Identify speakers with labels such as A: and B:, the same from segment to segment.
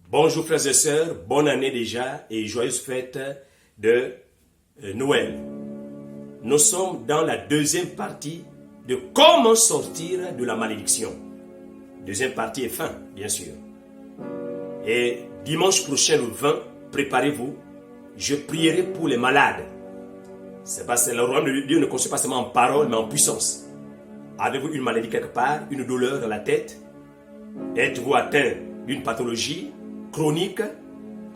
A: Bonjour frères et sœurs, bonne année déjà et joyeuse fête de Noël. Nous sommes dans la deuxième partie de comment sortir de la malédiction. Deuxième partie est fin, bien sûr. Et dimanche prochain, le 20, préparez-vous, je prierai pour les malades. C'est parce que le royaume de Dieu ne consiste pas seulement en parole, mais en puissance. Avez-vous une maladie quelque part, une douleur dans la tête? Êtes-vous atteint d'une pathologie chronique?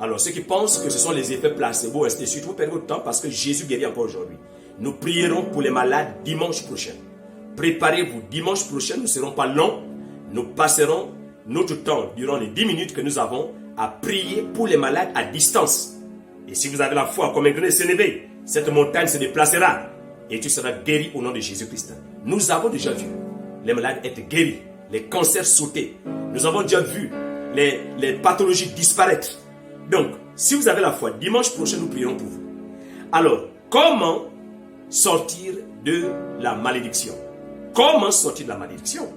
A: Alors, ceux qui pensent que ce sont les effets placebo, ainsi de suite, vous perdez votre temps parce que Jésus guérit encore aujourd'hui. Nous prierons pour les malades dimanche prochain. Préparez-vous, dimanche prochain, nous ne serons pas longs. Nous passerons notre temps, durant les 10 minutes que nous avons, à prier pour les malades à distance. Et si vous avez la foi comme un grain de sénévé, cette montagne se déplacera et tu seras guéri au nom de Jésus-Christ. Nous avons déjà vu les malades être guéris, les cancers sauter. Nous avons déjà vu les pathologies disparaître. Donc, si vous avez la foi, dimanche prochain, nous prierons pour vous. Alors, comment sortir de la malédiction? Comment sortir de la malédiction?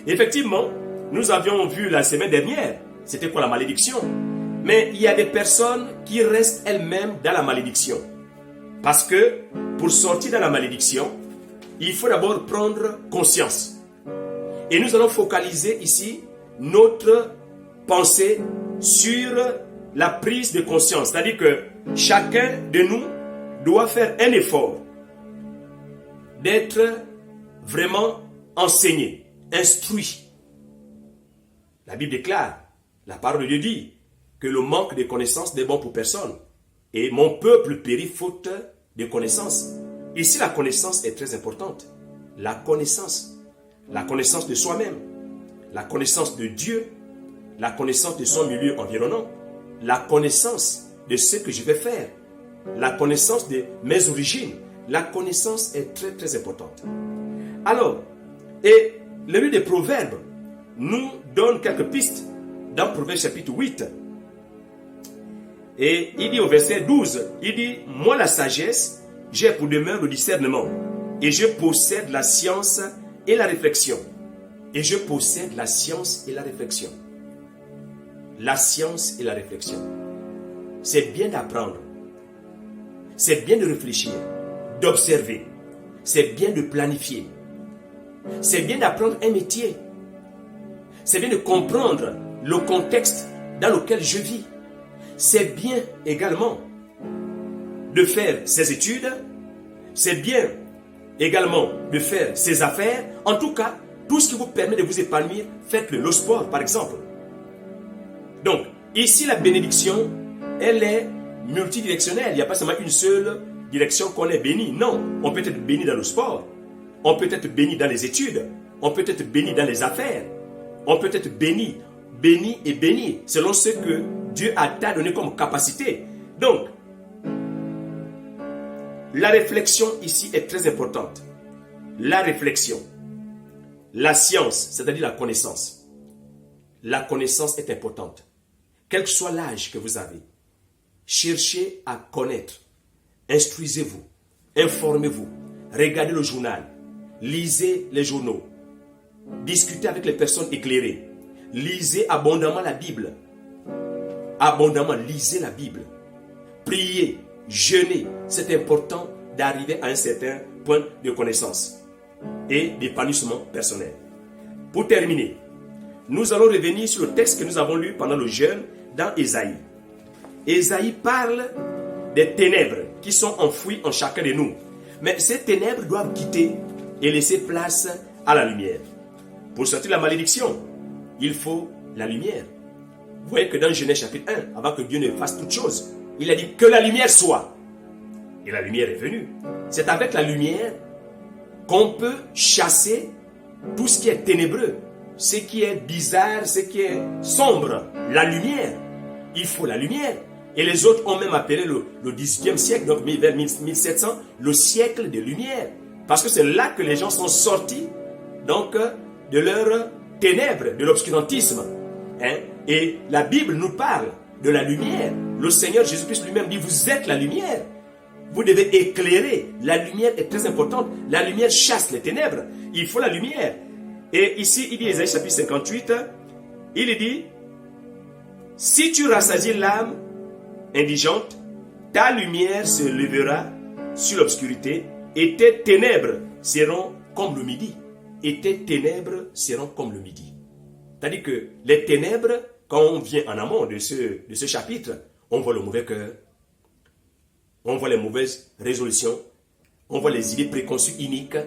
A: Effectivement, nous avions vu la semaine dernière, c'était quoi la malédiction? Mais il y a des personnes qui restent elles-mêmes dans la malédiction. Parce que, pour sortir de la malédiction, il faut d'abord prendre conscience. Et nous allons focaliser ici notre pensée sur la prise de conscience. C'est-à-dire que chacun de nous doit faire un effort d'être vraiment enseigné, instruit. La Bible déclare, la parole de Dieu dit, que le manque de connaissance n'est bon pour personne. Et mon peuple périt faute de connaissance. Ici, la connaissance est très importante. La connaissance de soi-même, la connaissance de Dieu, la connaissance de son milieu environnant, la connaissance de ce que je vais faire, la connaissance de mes origines. La connaissance est très très importante. Alors, et le livre des Proverbes nous donne quelques pistes dans Proverbes chapitre 8. Et il dit au verset 12, il dit, moi la sagesse, j'ai pour demeure le discernement, et je possède la science et la réflexion. Et je possède la science et la réflexion. La science et la réflexion. C'est bien d'apprendre. C'est bien de réfléchir, d'observer. C'est bien de planifier. C'est bien d'apprendre un métier. C'est bien de comprendre le contexte dans lequel je vis. C'est bien également de faire ses études. C'est bien également de faire ses affaires. En tout cas, tout ce qui vous permet de vous épanouir, faites-le. Le sport, par exemple. Donc, ici, la bénédiction, elle est multidirectionnelle. Il n'y a pas seulement une seule direction qu'on est béni. Non, on peut être béni dans le sport. On peut être béni dans les études. On peut être béni dans les affaires. On peut être béni et béni, selon ce que Dieu a donné comme capacité. Donc, la réflexion ici est très importante. La réflexion. La science, c'est-à-dire la connaissance. La connaissance est importante. Quel que soit l'âge que vous avez, cherchez à connaître. Instruisez-vous. Informez-vous. Regardez le journal. Lisez les journaux. Discutez avec les personnes éclairées. Lisez abondamment la Bible. Abondamment, lisez la Bible. Priez, jeûnez. C'est important d'arriver à un certain point de connaissance et d'épanouissement personnel. Pour terminer, nous allons revenir sur le texte que nous avons lu pendant le jeûne dans Ésaïe. Ésaïe parle des ténèbres qui sont enfouies en chacun de nous. Mais ces ténèbres doivent quitter et laisser place à la lumière. Pour sortir de la malédiction, il faut la lumière. Vous voyez que dans Genèse chapitre 1, avant que Dieu ne fasse toute chose, il a dit que la lumière soit. Et la lumière est venue. C'est avec la lumière qu'on peut chasser tout ce qui est ténébreux, ce qui est bizarre, ce qui est sombre. La lumière. Il faut la lumière. Et les autres ont même appelé le 18e siècle, donc vers 1700, le siècle des lumières. Parce que c'est là que les gens sont sortis donc, de leurs ténèbres, de l'obscurantisme. Et la Bible nous parle de la lumière. Le Seigneur Jésus-Christ lui-même dit, vous êtes la lumière. Vous devez éclairer. La lumière est très importante. La lumière chasse les ténèbres. Il faut la lumière. Et ici, il dit, Ésaïe chapitre 58, il dit, Si tu rassasies l'âme indigente, ta lumière se lèvera sur l'obscurité et tes ténèbres seront comme le midi. Et tes ténèbres seront comme le midi. C'est-à-dire que les ténèbres, quand on vient en amont de ce chapitre, on voit le mauvais cœur, on voit les mauvaises résolutions, on voit les idées préconçues iniques,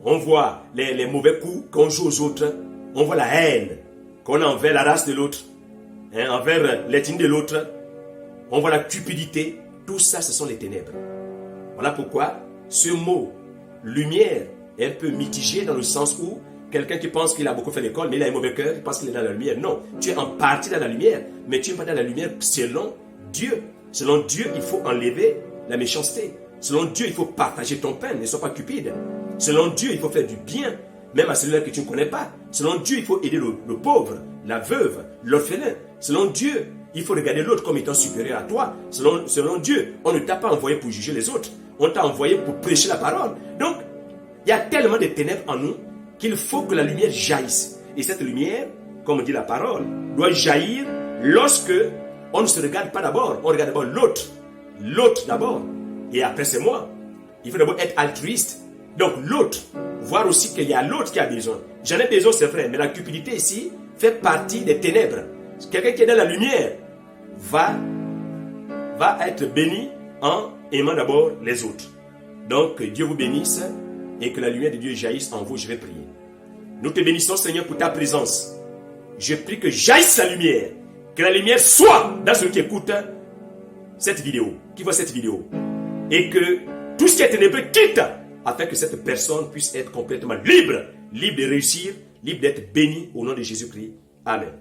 A: on voit les mauvais coups qu'on joue aux autres, on voit la haine qu'on a envers la race de l'autre, envers l'ethnie de l'autre, on voit la cupidité. Tout ça, ce sont les ténèbres. Voilà pourquoi ce mot lumière est un peu mitigé dans le sens où quelqu'un qui pense qu'il a beaucoup fait l'école, mais il a un mauvais cœur, il pense qu'il est dans la lumière. Non, tu es en partie dans la lumière, mais tu n'es pas dans la lumière selon Dieu. Selon Dieu, il faut enlever la méchanceté. Selon Dieu, il faut partager ton pain, ne sois pas cupide. Selon Dieu, il faut faire du bien, même à celui-là que tu ne connais pas. Selon Dieu, il faut aider le pauvre, la veuve, l'orphelin. Selon Dieu, il faut regarder l'autre comme étant supérieur à toi. Selon Dieu, on ne t'a pas envoyé pour juger les autres. On t'a envoyé pour prêcher la parole. Donc, il y a tellement de ténèbres en nous qu'il faut que la lumière jaillisse. Et cette lumière, comme dit la parole, doit jaillir lorsque on ne se regarde pas d'abord. On regarde d'abord l'autre. L'autre d'abord. Et après, c'est moi. Il faut d'abord être altruiste. Donc, l'autre. Voir aussi qu'il y a l'autre qui a besoin. J'en ai besoin, c'est vrai. Mais la cupidité ici fait partie des ténèbres. Quelqu'un qui est dans la lumière va être béni en aimant d'abord les autres. Donc, que Dieu vous bénisse et que la lumière de Dieu jaillisse en vous. Je vais prier. Nous te bénissons, Seigneur, pour ta présence. Je prie que jaillisse la lumière. Que la lumière soit dans ceux qui écoutent cette vidéo, qui voit cette vidéo. Et que tout ce qui est ténébreux quitte, afin que cette personne puisse être complètement libre. Libre de réussir, libre d'être béni au nom de Jésus-Christ. Amen.